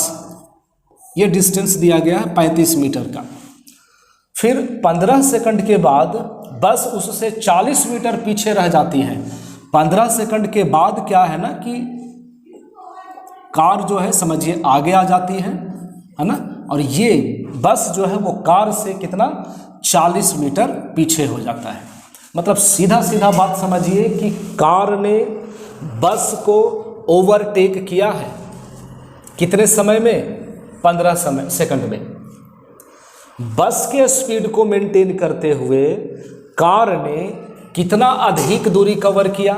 A: ये डिस्टेंस दिया गया है 35 मीटर का। फिर 15 सेकंड के बाद बस उससे 40 मीटर पीछे रह जाती है। 15 सेकंड के बाद क्या है ना कि कार जो है समझिए आगे आ जाती है ना, और ये बस जो है वो कार से कितना 40 मीटर पीछे हो जाता है। मतलब सीधा सीधा बात समझिए कि कार ने बस को ओवरटेक किया है कितने समय में, 15 सेकंड में। बस के स्पीड को मेंटेन करते हुए कार ने कितना अधिक दूरी कवर किया,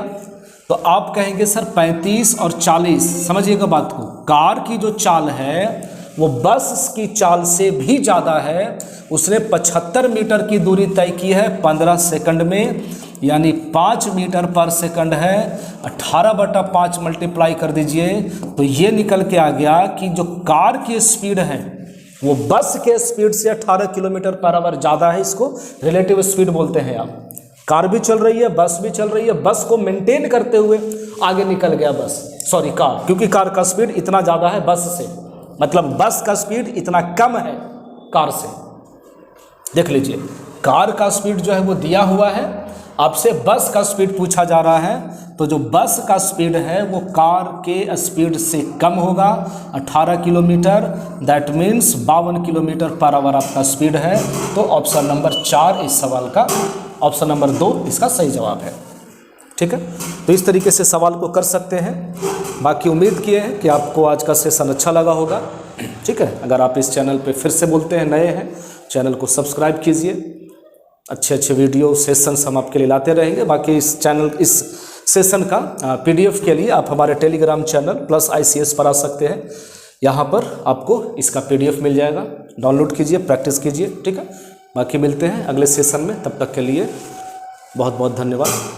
A: तो आप कहेंगे सर 35 और 40। समझिएगा बात को, कार की जो चाल है वो बस की चाल से भी ज़्यादा है। उसने 75 मीटर की दूरी तय की है 15 सेकंड में, यानी 5 मीटर पर सेकंड है। 18/5 मल्टीप्लाई कर दीजिए तो ये निकल के आ गया कि जो कार की स्पीड है वो बस के स्पीड से 18 किलोमीटर पर आवर ज़्यादा है। इसको रिलेटिव स्पीड बोलते हैं। आप कार भी चल रही है, बस भी चल रही है, बस को मेंटेन करते हुए आगे निकल गया कार, क्योंकि कार का स्पीड इतना ज़्यादा है बस से, मतलब बस का स्पीड इतना कम है कार से। देख लीजिए, कार का स्पीड जो है वो दिया हुआ है, आपसे बस का स्पीड पूछा जा रहा है, तो जो बस का स्पीड है वो कार के स्पीड से कम होगा 18 kilometre, that means 52 kilometre per hour आपका स्पीड है। तो ऑप्शन नंबर 4 इस सवाल का, ऑप्शन नंबर 2 इसका सही जवाब है। ठीक है, तो इस तरीके से सवाल को कर सकते हैं। बाकी उम्मीद किए हैं कि आपको आज का सेशन अच्छा लगा होगा। ठीक है, अगर आप इस चैनल पे फिर से बोलते हैं नए हैं, चैनल को सब्सक्राइब कीजिए। अच्छे अच्छे वीडियो सेशंस हम आपके लिए लाते रहेंगे। बाकी इस सेशन का PDF के लिए आप हमारे टेलीग्राम चैनल +ICS पर आ सकते हैं। यहाँ पर आपको इसका PDF मिल जाएगा, डाउनलोड कीजिए, प्रैक्टिस कीजिए। ठीक है, बाकी मिलते हैं अगले सेशन में, तब तक के लिए बहुत बहुत धन्यवाद।